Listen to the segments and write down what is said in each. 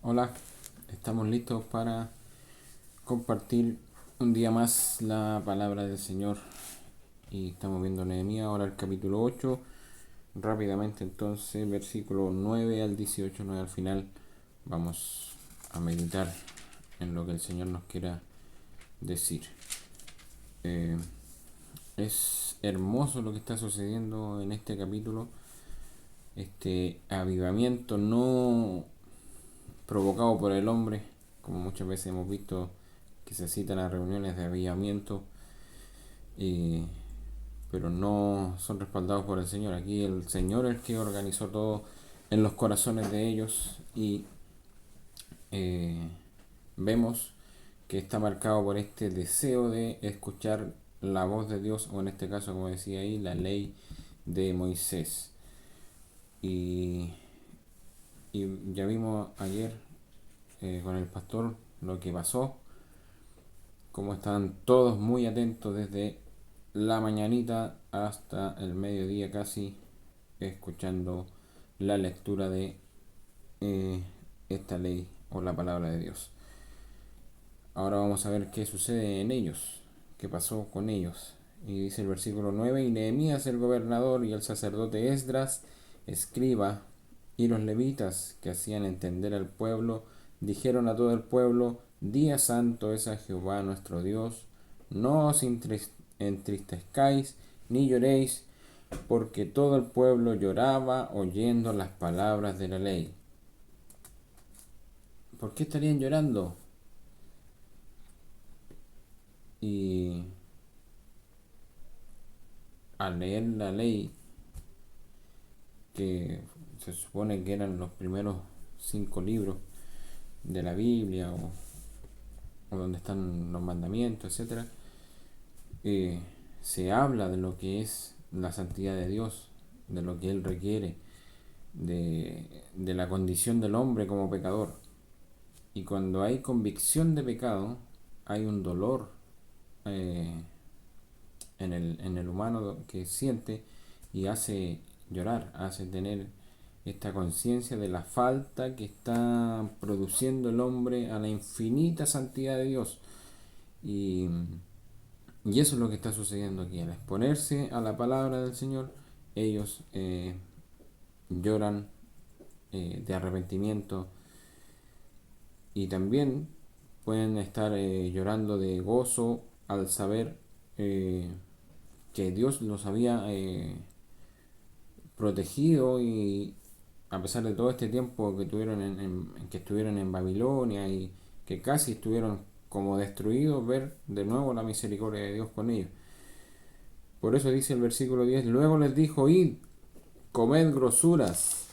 Hola, estamos listos para compartir un día más la palabra del Señor y estamos viendo Nehemías, ahora el capítulo 8, rápidamente entonces, versículo 9 al 18, 9 al final, vamos a meditar en lo que el Señor nos quiera decir. Eh, es hermoso lo que está sucediendo en este capítulo, este avivamiento no provocado por el hombre, como muchas veces hemos visto que se citan a reuniones de avivamiento, y, pero no son respaldados por el Señor. Aquí el Señor es el que organizó todo en los corazones de ellos y eh, vemos que está marcado por este deseo de escuchar la voz de Dios, o en este caso, como decía ahí, la ley de Moisés. Y, y ya vimos ayer con el pastor lo que pasó, como estaban todos muy atentos desde la mañanita hasta el mediodía casi, escuchando la lectura de eh, esta ley o la palabra de Dios. Ahora vamos a ver qué sucede en ellos, qué pasó con ellos. Y dice el versículo 9: y Nehemías el gobernador y el sacerdote Esdras, escriba, y los levitas que hacían entender al pueblo, dijeron a todo el pueblo: día santo es a Jehová nuestro Dios, no os entristezcáis ni lloréis, porque todo el pueblo lloraba oyendo las palabras de la ley. ¿Por qué estarían llorando? Y al leer la ley, que se supone que eran los primeros 5 libros de la Biblia, o donde están los mandamientos, etcétera, eh, se habla de lo que es la santidad de Dios, de lo que Él requiere, de la condición del hombre como pecador. Y cuando hay convicción de pecado, hay un dolor eh, en el humano que siente y hace llorar, hace tener esta conciencia de la falta que está produciendo el hombre a la infinita santidad de Dios. Y, y eso es lo que está sucediendo aquí. Al exponerse a la palabra del Señor, ellos lloran de arrepentimiento, y también pueden estar llorando de gozo al saber eh, que Dios los había protegido, y a pesar de todo este tiempo que tuvieron que estuvieron en Babilonia y que casi estuvieron como destruidos, ver de nuevo la misericordia de Dios con ellos. Por eso dice el versículo 10: luego les dijo: id, comed grosuras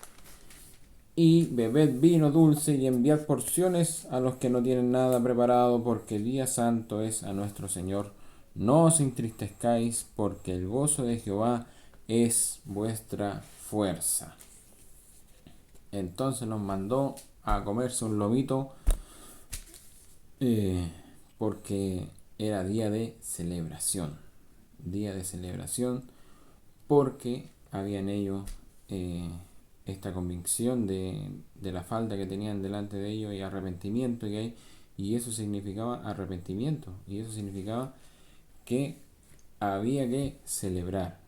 y bebed vino dulce, y enviad porciones a los que no tienen nada preparado, porque día santo es a nuestro Señor. No os entristezcáis, porque el gozo de Jehová es vuestra fuerza. Entonces nos mandó a comerse un lomito, eh, porque era día de celebración. Día de celebración porque habían ellos eh, esta convicción de la falta que tenían delante de ellos, y arrepentimiento que hay, y eso significaba arrepentimiento, y eso significaba que había que celebrar.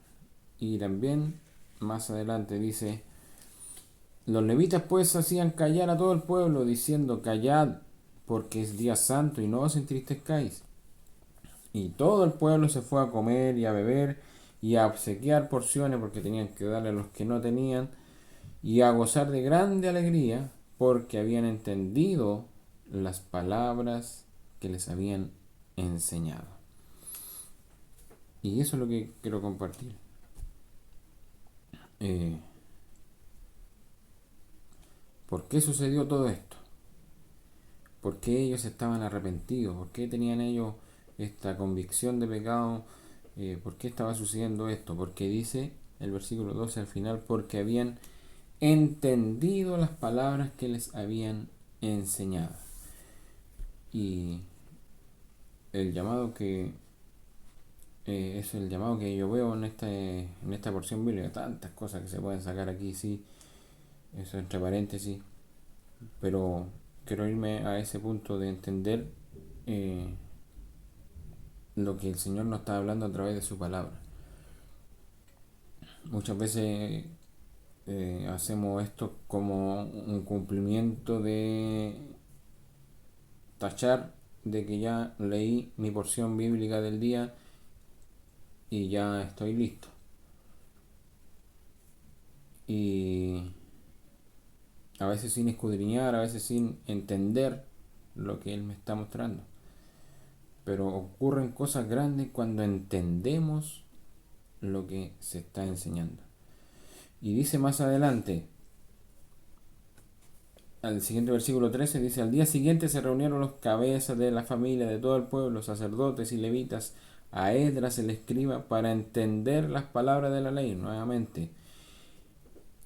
Y también más adelante dice: los levitas pues hacían callar a todo el pueblo, diciendo: callad, porque es día santo, y no os entristezcáis. Y todo el pueblo se fue a comer y a beber y a obsequiar porciones, porque tenían que darle a los que no tenían, y a gozar de grande alegría, porque habían entendido las palabras que les habían enseñado. Y eso es lo que quiero compartir. Eh, ¿Por qué sucedió todo esto? ¿Por qué ellos estaban arrepentidos? ¿Por qué tenían ellos esta convicción de pecado? ¿Por qué estaba sucediendo esto? Porque dice el versículo 12 al final: porque habían entendido las palabras que les habían enseñado. Y el llamado que es el llamado que yo veo en esta porción bíblica. Tantas cosas que se pueden sacar aquí, sí, eso entre paréntesis, pero quiero irme a ese punto de entender lo que el Señor nos está hablando a través de su palabra. Muchas veces hacemos esto como un cumplimiento de tachar de que ya leí mi porción bíblica del día y ya estoy listo. Y a veces sin escudriñar, a veces sin entender lo que Él me está mostrando. Pero ocurren cosas grandes cuando entendemos lo que se está enseñando. Y dice más adelante, al siguiente versículo 13, dice: al día siguiente se reunieron los cabezas de la familia de todo el pueblo, sacerdotes y levitas, a Esdras el escriba, para entender las palabras de la ley nuevamente.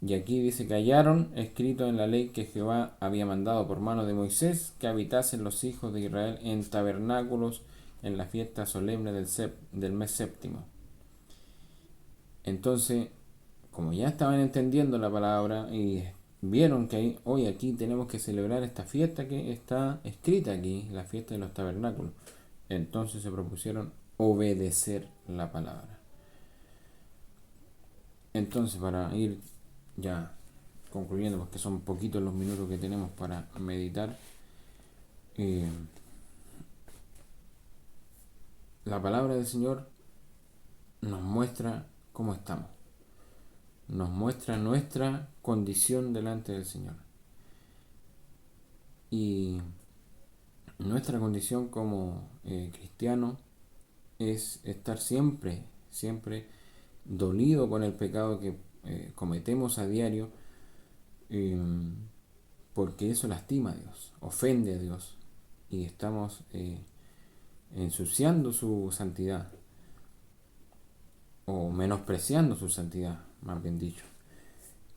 Y aquí dice que hallaron escrito en la ley que Jehová había mandado por mano de Moisés que habitasen los hijos de Israel en tabernáculos en la fiesta solemne del mes séptimo. Entonces, como ya estaban entendiendo la palabra y vieron que hoy aquí tenemos que celebrar esta fiesta que está escrita aquí, la fiesta de los tabernáculos, entonces se propusieron obedecer la palabra. Entonces, para ir ya concluyendo, porque son poquitos los minutos que tenemos para meditar, la palabra del Señor nos muestra cómo estamos, nos muestra nuestra condición delante del Señor. Y nuestra condición como cristiano es estar siempre dolido con el pecado que cometemos a diario, porque eso lastima a Dios, ofende a Dios, y estamos ensuciando su santidad, o menospreciando su santidad, más bien dicho.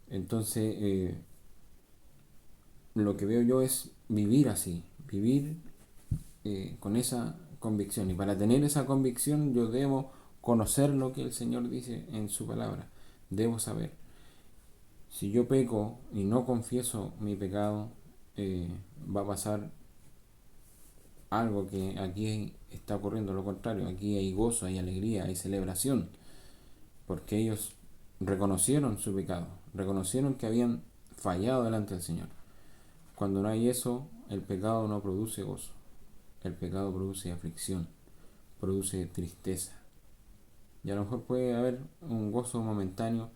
Entonces, lo que veo yo es vivir así, vivir con esa convicción. Y para tener esa convicción yo debo conocer lo que el Señor dice en su palabra. Debo saber. Si yo peco y no confieso mi pecado, va a pasar algo que aquí está ocurriendo lo contrario. Aquí hay gozo, hay alegría, hay celebración, porque ellos reconocieron su pecado, reconocieron que habían fallado delante del Señor. Cuando no hay eso, el pecado no produce gozo, el pecado produce aflicción, produce tristeza. Y a lo mejor puede haber un gozo momentáneo,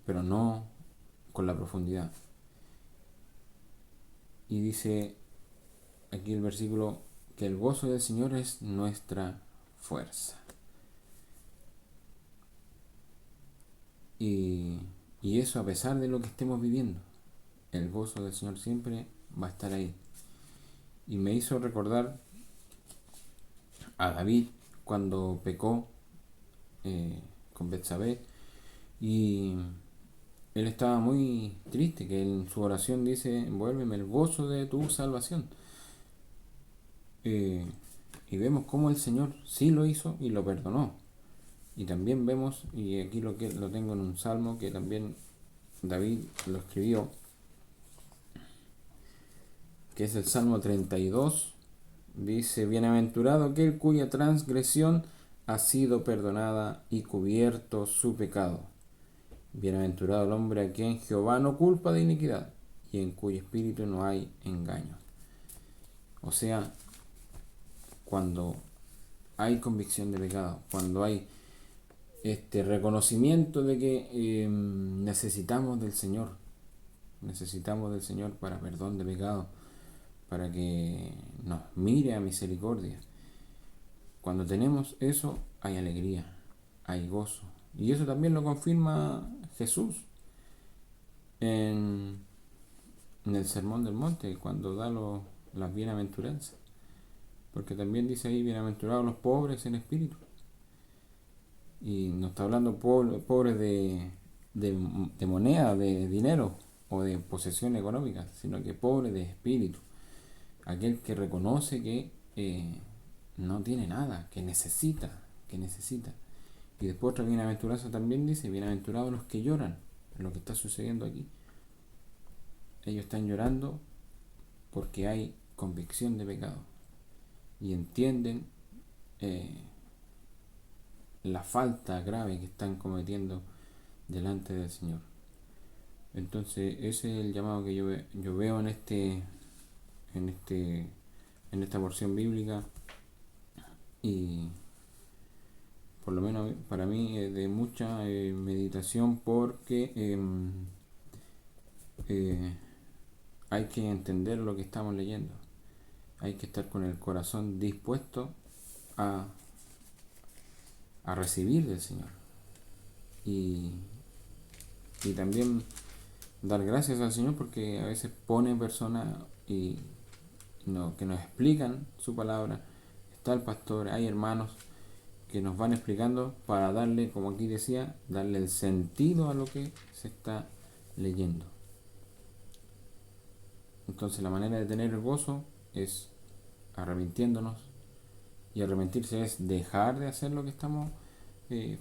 pero no con la profundidad. Y dice aquí el versículo que el gozo del Señor es nuestra fuerza. Y eso a pesar de lo que estemos viviendo, el gozo del Señor siempre va a estar ahí. Y me hizo recordar a David cuando pecó con Betsabé, y él estaba muy triste, que en su oración dice: envuélveme el gozo de tu salvación. Y vemos cómo el Señor sí lo hizo y lo perdonó. Y también vemos, y aquí lo tengo en un salmo que también David lo escribió, que es el Salmo 32. Dice: bienaventurado aquel cuya transgresión ha sido perdonada y cubierto su pecado. Bienaventurado el hombre a quien Jehová no culpa de iniquidad y en cuyo espíritu no hay engaño. O sea, cuando hay convicción de pecado, cuando hay este reconocimiento de que necesitamos del Señor para perdón de pecado, para que nos mire a misericordia. Cuando tenemos eso, hay alegría, hay gozo. Y eso también lo confirma Jesús en el Sermón del Monte, cuando da las bienaventuranzas. Porque también dice ahí: bienaventurados los pobres en espíritu. Y no está hablando pobres de moneda, de dinero o de posesión económica, sino que pobre de espíritu. Aquel que reconoce que no tiene nada, que necesita. Y después otra bienaventuranza también dice: bienaventurados los que lloran. Lo que está sucediendo aquí, ellos están llorando porque hay convicción de pecado y entienden la falta grave que están cometiendo delante del Señor. Entonces ese es el llamado que yo veo en esta porción bíblica, y por lo menos para mí es de mucha meditación, porque hay que entender lo que estamos leyendo, hay que estar con el corazón dispuesto a, a recibir del Señor, y, y también dar gracias al Señor, porque a veces pone personas que nos explican su palabra. Está el pastor, hay hermanos que nos van explicando para darle, como aquí decía, darle el sentido a lo que se está leyendo. Entonces la manera de tener el gozo es arrepintiéndonos, y arrepentirse es dejar de hacer lo que estamos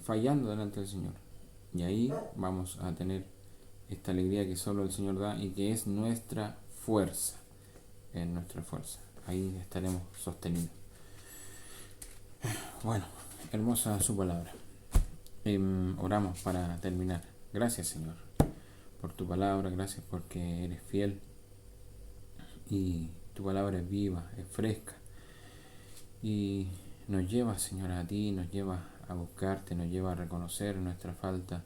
fallando delante del Señor, y ahí vamos a tener esta alegría que solo el Señor da y que es nuestra fuerza. Es nuestra fuerza, ahí estaremos sostenidos. Bueno, hermosa su palabra. Oramos para terminar. Gracias, Señor, por tu palabra, gracias porque eres fiel y tu palabra es viva, es fresca, y nos lleva, Señor, a ti, nos lleva a buscarte, nos lleva a reconocer nuestra falta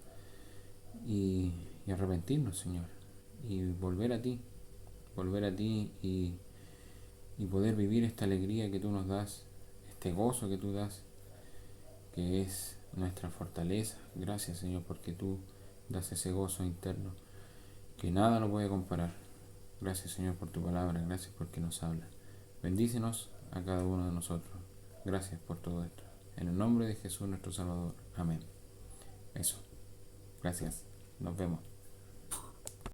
y arrepentirnos, Señor, y volver a ti, y poder vivir esta alegría que tú nos das, este gozo que tú das, que es nuestra fortaleza. Gracias, Señor, porque tú das ese gozo interno que nada lo puede comparar. Gracias, Señor, por tu palabra, gracias porque nos habla. Bendícenos a cada uno de nosotros. Gracias por todo esto. En el nombre de Jesús nuestro Salvador. Amén. Eso. Gracias. Nos vemos.